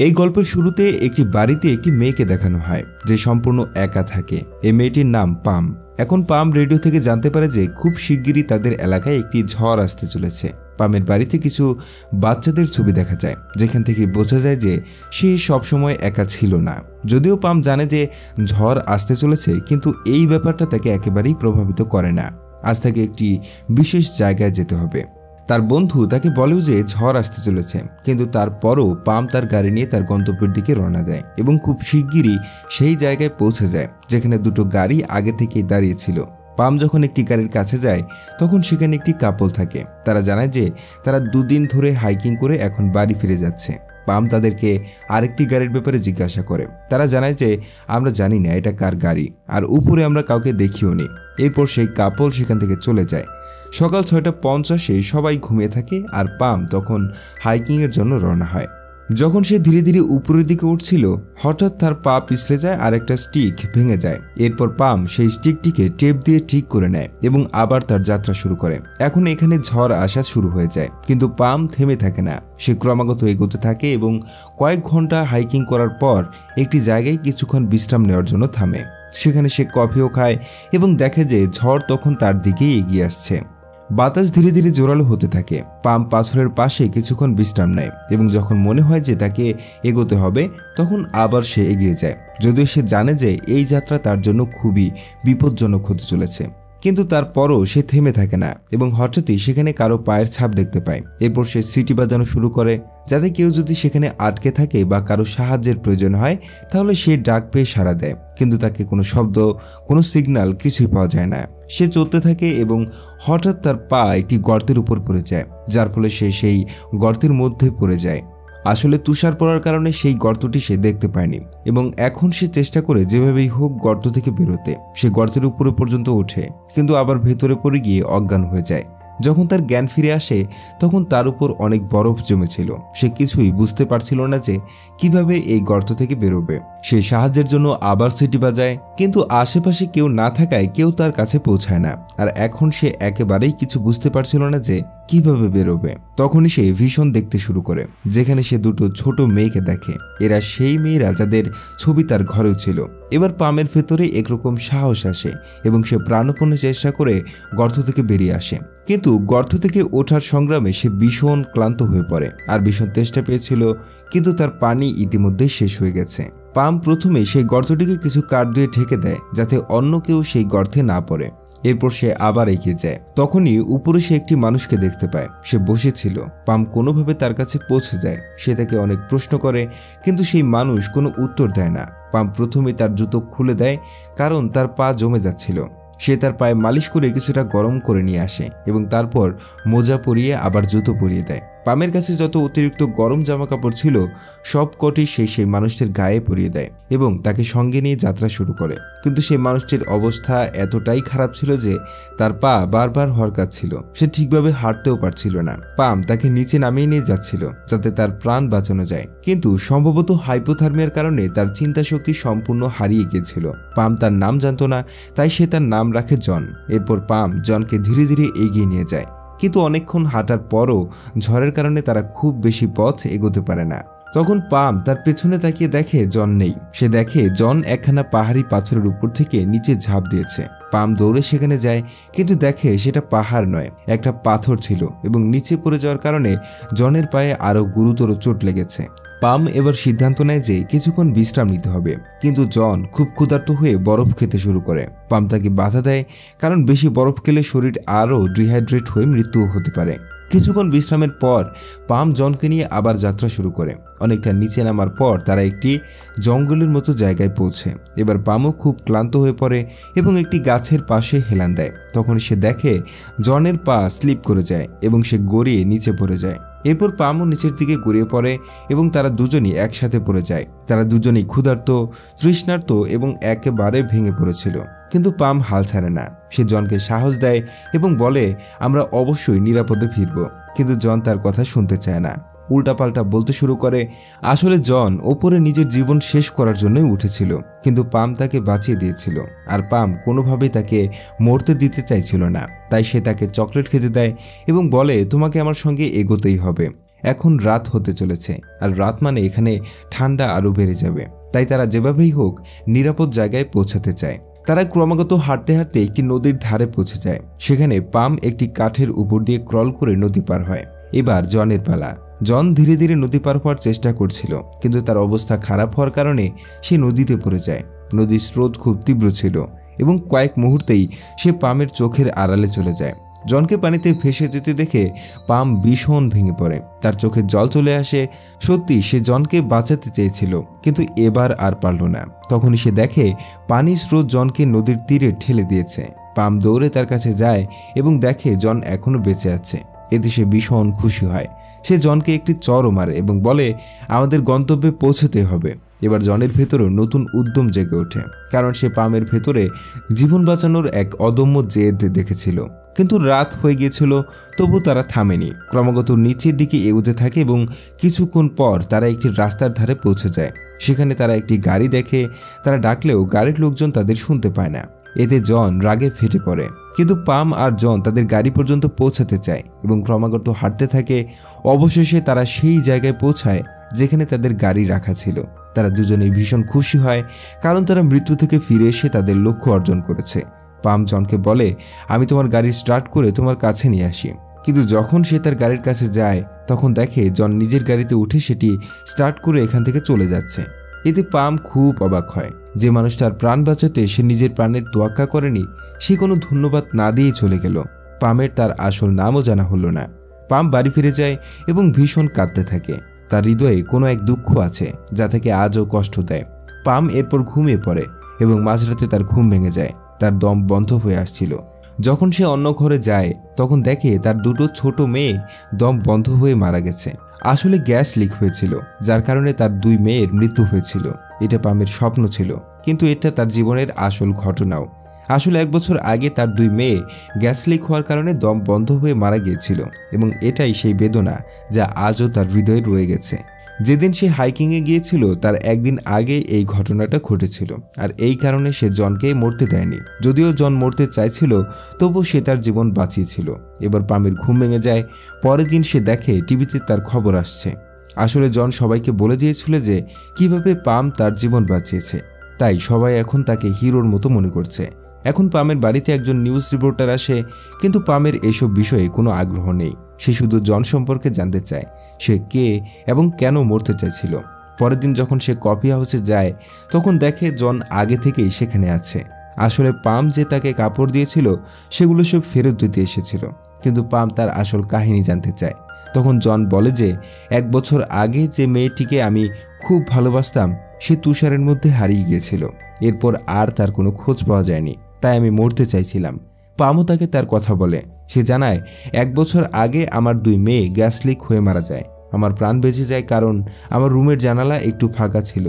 এই গল্পের শুরুতে একটি বাড়িতে একটি মেয়েকে দেখানো হয় যে সম্পূর্ণ একা থাকে। এই মেয়েটির নাম পাম। এখন পাম রেডিও থেকে জানতে পারে যে খুব শিগগিরই তাদের এলাকায় একটি ঝড় আসতে চলেছে। পামের বাড়িতে কিছু বাচ্চাদের ছবি দেখা যায়, যেখান থেকে বোঝা যায় যে সে সবসময় একা ছিল না। যদিও পাম জানে যে ঝড় আসতে চলেছে, কিন্তু এই ব্যাপারটা তাকে একেবারেই প্রভাবিত করে না। আজ তাকে একটি বিশেষ জায়গায় যেতে হবে। তার বন্ধু তাকে বলেও যে ঝড় আসতে চলেছে, কিন্তু তারপরও পাম তার গাড়ি নিয়ে তার গন্তব্যের দিকে রওনা দেয় এবং খুব শিগগিরই সেই জায়গায় পৌঁছে যায় যেখানে দুটো গাড়ি আগে থেকেই দাঁড়িয়েছিল। পাম যখন একটি গাড়ির কাছে যায় তখন সেখানে একটি কাপল থাকে। তারা জানায় যে তারা দুদিন ধরে হাইকিং করে এখন বাড়ি ফিরে যাচ্ছে। পাম তাদেরকে আরেকটি গাড়ির ব্যাপারে জিজ্ঞাসা করে। তারা জানায় যে আমরা জানি না এটা কার গাড়ি, আর উপরে আমরা কাউকে দেখিও নি। এরপর সেই কাপল সেখান থেকে চলে যায়। সকাল 6:50 সবাই ঘুমিয়ে থাকে, আর পাম তখন হাইকিংয়ের জন্য রওনা হয়। যখন সে ধীরে ধীরে উপরের দিকে উঠছিল, হঠাৎ তার পা পিছলে যায় আর একটা স্টিক ভেঙে যায়। এরপর পাম সেই স্টিকটিকে টেপ দিয়ে ঠিক করে নেয় এবং আবার তার যাত্রা শুরু করে। এখন এখানে ঝড় আসা শুরু হয়ে যায়, কিন্তু পাম থেমে থাকে না। সে ক্রমাগত এগোতে থাকে এবং কয়েক ঘন্টা হাইকিং করার পর একটি জায়গায় কিছুক্ষণ বিশ্রাম নেওয়ার জন্য থামে। সেখানে সে কফিও খায় এবং দেখে যে ঝড় তখন তার দিকেই এগিয়ে আসছে। বাতাস ধীরে ধীরে জোরালো হতে থাকে। পাম পাথরের পাশে কিছুক্ষণ বিশ্রাম নেয় এবং যখন মনে হয় যে তাকে এগোতে হবে তখন আবার সে এগিয়ে যায়, যদিও সে জানে যে এই যাত্রা তার জন্য খুবই বিপজ্জনক হতে চলেছে। কিন্তু তারপরও সে থেমে থাকে না এবং হঠাৎই সেখানে কারো পায়ের ছাপ দেখতে পায়। এরপর সে সিটি বাজানো শুরু করে, যাতে কেউ যদি সেখানে আটকে থাকে বা কারো সাহায্যের প্রয়োজন হয় তাহলে সে ডাক পেয়ে সাড়া দেয়। কিন্তু তাকে কোনো শব্দ, কোনো সিগন্যাল কিছুই পাওয়া যায় না। সে চলতে থাকে এবং হঠাৎ তার পা একটি গর্তের উপর পড়ে যায়, যার ফলে সে সেই গর্তের মধ্যে পড়ে যায়। আসলে তুষার পড়ার কারণে সেই গর্তটি সে দেখতে পায়নি এবং এখন সে চেষ্টা করে যেভাবেই হোক গর্ত থেকে বেরোতে। সে গর্তের উপরে পর্যন্ত ওঠে, কিন্তু আবার ভেতরে পড়ে গিয়ে অজ্ঞান হয়ে যায়। যখন তার জ্ঞান ফিরে আসে তখন তার উপর অনেক বরফ জমেছিল। সে কিছুই বুঝতে পারছিল না যে কিভাবে এই গর্ত থেকে বেরোবে। সে সাহায্যের জন্য আবার সিটি বাজায়, কিন্তু আশেপাশে কেউ না থাকায় কেউ তার কাছে পৌঁছায় না। আর এখন সে একেবারেই কিছু বুঝতে পারছিল না যে কিভাবে বেরোবে। তখনই সে ভীষণ দেখতে শুরু করে, যেখানে সে দুটো ছোট মেয়েকে দেখে। এরা সেই মেয়েরা যাদের ছবি তার ঘরেও ছিল। এবার পামের ভেতরে একরকম সাহস আসে এবং সে প্রাণপণে চেষ্টা করে গর্ত থেকে বেরিয়ে আসে। কিন্তু গর্ত থেকে ওঠার সংগ্রামে সে ভীষণ ক্লান্ত হয়ে পড়ে আর ভীষণ তেষ্টা পেয়েছিল, কিন্তু তার পানি ইতিমধ্যেই শেষ হয়ে গেছে। পাম প্রথমে সেই গর্তটিকে কিছু কাঠ দিয়ে ঢেকে দেয় যাতে অন্য কেউ সেই গর্তে না পড়ে। এরপর সে আবার এগিয়ে যায়। তখনই উপরে সে একটি মানুষকে দেখতে পায়। সে বসেছিল। পাম কোনোভাবে তার কাছে পৌঁছে যায়। সে তাকে অনেক প্রশ্ন করে, কিন্তু সেই মানুষ কোনো উত্তর দেয় না। পাম প্রথমে তার জুতো খুলে দেয়, কারণ তার পা জমে যাচ্ছিল। সে তার পায়ে মালিশ করে কিছুটা গরম করে নিয়ে আসে এবং তারপর মোজা পরিয়ে আবার জুতো পরিয়ে দেয়। পামের কাছে যত অতিরিক্ত গরম জামা কাপড় ছিল সব কটি সেই মানুষটির গায়ে পরিয়ে দেয় এবং তাকে সঙ্গে নিয়ে যাত্রা শুরু করে। কিন্তু সেই মানুষটির অবস্থা এতটাই খারাপ ছিল যে তার পা বারবার হরকাচ্ছিল। সে ঠিকভাবে হাঁটতেও পারছিল না। পাম তাকে নিচে নামিয়ে নিয়ে যাচ্ছিল যাতে তার প্রাণ বাঁচানো যায়, কিন্তু সম্ভবত হাইপোথার্মিয়ার কারণে তার চিন্তা শক্তি সম্পূর্ণ হারিয়ে গিয়েছিল। পাম তার নাম জানত না, তাই সে তার নাম রাখে জন। এরপর পাম জনকে ধীরে ধীরে এগিয়ে নিয়ে যায়, কিন্তু অনেকক্ষণ হাঁটার পরও ঝড়ের কারণে তারা খুব বেশি পথ এগোতে পারে না। তখন পাম তার পেছনে তাকিয়ে দেখে জন নেই। সে দেখে জন একখানা পাহাড়ি পাথরের উপর থেকে নিচে ঝাঁপ দিয়েছে। পাম দৌড়ে সেখানে যায়, কিন্তু দেখে সেটা পাহাড় নয়, একটা পাথর ছিল এবং নিচে পড়ে যাওয়ার কারণে জনের পায়ে আরও গুরুতর চোট লেগেছে। পাম এবার সিদ্ধান্ত নেয় যে কিছুক্ষণ বিশ্রাম নিতে হবে, কিন্তু জন খুব ক্ষুধার্ত হয়ে বরফ খেতে শুরু করে। পাম তাকে বাধা দেয়, কারণ বেশি বরফ খেলে শরীর আরও ডিহাইড্রেট হয়ে মৃত্যুও হতে পারে। কিছুক্ষণ বিশ্রামের পর পাম জনকে নিয়ে আবার যাত্রা শুরু করে। অনেকটা নিচে নামার পর তারা একটি জঙ্গলের মতো জায়গায় পৌঁছে। এবার পামও খুব ক্লান্ত হয়ে পড়ে এবং একটি গাছের পাশে হেলান দেয়। তখন সে দেখে জনের পা স্লিপ করে যায় এবং সে গড়িয়ে নিচে পড়ে যায়। এরপর পামও নিচের দিকে গড়িয়ে পড়ে এবং তারা দুজনই একসাথে পড়ে যায়। তারা দুজনেই ক্ষুধার্ত, তৃষ্ণার্ত এবং একেবারে ভেঙে পড়েছিল, কিন্তু পাম হাল ছাড়ে না। সে জনকে সাহস দেয় এবং বলে আমরা অবশ্যই নিরাপদে ফিরব, কিন্তু জন তার কথা শুনতে চায় না। উল্টাপাল্টা বলতে শুরু করে। আসলে জন ওপরে নিজের জীবন শেষ করার জন্যই উঠেছিল, কিন্তু পাম তাকে বাঁচিয়ে দিয়েছিল, আর পাম কোনোভাবেই তাকে মরতে দিতে চাইছিল না। তাই সে তাকে চকলেট খেতে দেয় এবং বলে তোমাকে আমার সঙ্গে এগোতেই হবে। এখন রাত হতে চলেছে, আর রাত মানে এখানে ঠান্ডা আরও বেড়ে যাবে। তাই তারা যেভাবেই হোক নিরাপদ জায়গায় পৌঁছাতে চায়। তারা ক্রমাগত হাঁটতে হাঁটতে একটি নদীর ধারে পৌঁছে যায়। সেখানে পাম একটি কাঠের উপর দিয়ে ক্রল করে নদী পার হয়। এবার জনের পালা। জন ধীরে ধীরে নদী পার হওয়ার চেষ্টা করছিল, কিন্তু তার অবস্থা খারাপ হওয়ার কারণে সে নদীতে পড়ে যায়। নদীর স্রোত খুব তীব্র ছিল এবং কয়েক মুহূর্তেই সে পামের চোখের আড়ালে চলে যায়। জনকে পানিতে ভেসে যেতে দেখে পাম ভীষণ ভেঙে পড়ে, তার চোখে জল চলে আসে। সত্যি সে জনকে বাঁচাতে চেয়েছিল, কিন্তু এবার আর পারল না। তখনই সে দেখে পানির স্রোত জনকে নদীর তীরে ঠেলে দিয়েছে। পাম দৌড়ে তার কাছে যায় এবং দেখে জন এখনো বেঁচে আছে। এতে সে ভীষণ খুশি হয়। সে জনকে একটি চড়ও মারে এবং বলে, আমাদের গন্তব্যে পৌঁছতে হবে। এবার জনের ভেতরেও নতুন উদ্যম জেগে ওঠে, কারণ সে পামের ভেতরে জীবন বাঁচানোর এক অদম্য জেদ দেখেছিল। কিন্তু রাত হয়ে গিয়েছিল, তবু তারা থামেনি। ক্রমাগত নিচের দিকে এগোতে থাকে এবং কিছুক্ষণ পর তারা একটি রাস্তার ধারে পৌঁছে যায়। সেখানে তারা একটি গাড়ি দেখে। তারা ডাকলেও গাড়ির লোকজন তাদের শুনতে পায় না। এতে জন রাগে ফেটে পড়ে, কিন্তু পাম আর জন তাদের গাড়ি পর্যন্ত পৌঁছাতে চায় এবং ক্রমাগত হাঁটতে থাকে। অবশেষে তারা সেই জায়গায় পৌঁছায় যেখানে তাদের গাড়ি রাখা ছিল। তারা দুজনেই ভীষণ খুশি হয়, কারণ তারা মৃত্যু থেকে ফিরে এসে তাদের লক্ষ্য অর্জন করেছে। পাম জনকে বলে, আমি তোমার গাড়ি স্টার্ট করে তোমার কাছে নিয়ে আসি। কিন্তু যখন সে তার গাড়ির কাছে যায়, তখন দেখে জন নিজের গাড়িতে উঠে সেটি স্টার্ট করে এখান থেকে চলে যাচ্ছে। এতে পাম খুব অবাক হয়। যে মানুষটার প্রাণ বাঁচাতে সে নিজের প্রাণের তোয়াক্কা করেনি, সে কোনো ধন্যবাদ না দিয়েই চলে গেল। পামের তার আসল নামও জানা হলো না। পাম বাড়ি ফিরে যায় এবং ভীষণ কাঁদতে থাকে। তার হৃদয়ে কোনো এক দুঃখ আছে যা তাকে আজও কষ্ট দেয়। পাম এরপর ঘুমিয়ে পড়ে এবং মাঝরাতে তার ঘুম ভেঙে যায়। তার দম বন্ধ হয়ে আসছিল। যখন সে অন্য ঘরে যায়, তখন দেখে তার দুটো ছোট মেয়ে দম বন্ধ হয়ে মারা গেছে। আসলে গ্যাস লিক হয়েছিল, যার কারণে তার দুই মেয়ের মৃত্যু হয়েছিল। এটা পামের স্বপ্ন ছিল, কিন্তু এটা তার জীবনের আসল ঘটনাও। আসলে 1 বছর আগে তার দুই মেয়ে গ্যাস লিক হওয়ার কারণে দম বন্ধ হয়ে মারা গিয়েছিল, এবং এটাই সেই বেদনা যা আজও তার হৃদয়ে রয়ে গেছে। যেদিন সে হাইকিংয়ে গিয়েছিল তার একদিন আগে এই ঘটনাটা ঘটেছিল, আর এই কারণে সে জনকে মরতে দেয়নি। যদিও জন মরতে চাইছিল, তবু সে তার জীবন বাঁচিয়েছিল। এবার পামের ঘুম ভেঙে যায়। পরের দিন সে দেখে টিভিতে তার খবর আসছে। আসলে জন সবাইকে বলে দিয়েছিল যে কিভাবে পাম তার জীবন বাঁচিয়েছে, তাই সবাই এখন তাকে হিরোর মতো মনে করছে। এখন পামের বাড়িতে একজন নিউজ রিপোর্টার আসে, কিন্তু পামের এসব বিষয়ে কোনো আগ্রহ নেই। সে শুধু জন সম্পর্কে জানতে চায়, সে কে এবং কেন মরতে চাইছিল। পরের দিন যখন সে কফি হাউসে যায়, তখন দেখে জন আগে থেকেই সেখানে আছে। আসলে পাম যে তাকে কাপড় দিয়েছিল সেগুলো সব ফেরত দিতে এসেছিল, কিন্তু পাম তার আসল কাহিনী জানতে চায়। তখন জন বলে যে 1 বছর আগে যে মেয়েটিকে আমি খুব ভালোবাসতাম সে তুষারের মধ্যে হারিয়ে গিয়েছিল। এরপর আর তার কোনো খোঁজ পাওয়া যায়নি, তাই আমি মরতে চাইছিলাম। পামও তাকে তার কথা বলে। সে জানায়, 1 বছর আগে আমার 2 মেয়ে গ্যাস লিক হয়ে মারা যায়। আমার প্রাণ বেঁচে যায় কারণ আমার রুমের জানালা একটু ফাঁকা ছিল।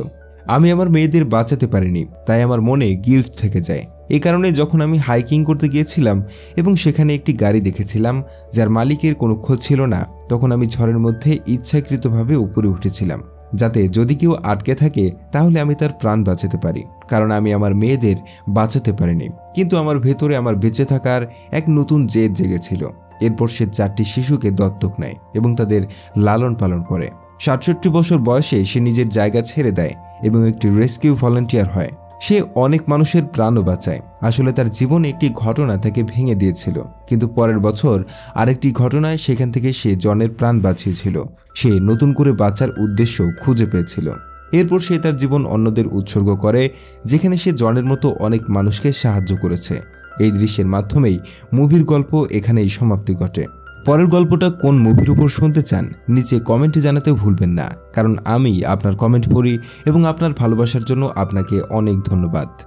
আমি আমার মেয়েদের বাঁচাতে পারিনি, তাই আমার মনে গিল্ট থেকে যায়। এই কারণে যখন আমি হাইকিং করতে গিয়েছিলাম এবং সেখানে একটি গাড়ি দেখেছিলাম যার মালিকের কোনো খোঁজ ছিল না, তখন আমি ঝড়ের মধ্যে ইচ্ছাকৃতভাবে উপরে উঠেছিলাম, যাতে যদি কেউ আটকে থাকে তাহলে আমি তার প্রাণ বাঁচাতে পারি, কারণ আমি আমার মেয়েদের বাঁচাতে পারিনি। কিন্তু আমার ভেতরে আমার বেঁচে থাকার এক নতুন জেদ জেগেছিল। এরপর সে 4টি শিশুকে দত্তক নেয় এবং তাদের লালন পালন করে। 67 বছর বয়সে সে নিজের জায়গা ছেড়ে দেয় এবং একটি রেস্কিউ ভলান্টিয়ার হয়। সে অনেক মানুষের প্রাণও বাঁচায়। আসলে তার জীবনে একটি ঘটনা তাকে ভেঙে দিয়েছিল, কিন্তু পরের বছর আরেকটি ঘটনায় সেখান থেকে সে জনের প্রাণ বাঁচিয়েছিল। সে নতুন করে বাঁচার উদ্দেশ্য খুঁজে পেয়েছিল। এরপর সে তার জীবন অন্যদের উৎসর্গ করে, যেখানে সে জনের মতো অনেক মানুষকে সাহায্য করেছে। এই দৃশ্যের মাধ্যমেই মুভির গল্প এখানেই সমাপ্তি ঘটে। পরের গল্পটা কোন মুভির উপর শুনতে চান নিচে কমেন্টে জানাতে ভুলবেন না, কারণ আমি আপনার কমেন্ট পড়ি এবং আপনার ভালোবাসার জন্য আপনাকে অনেক ধন্যবাদ।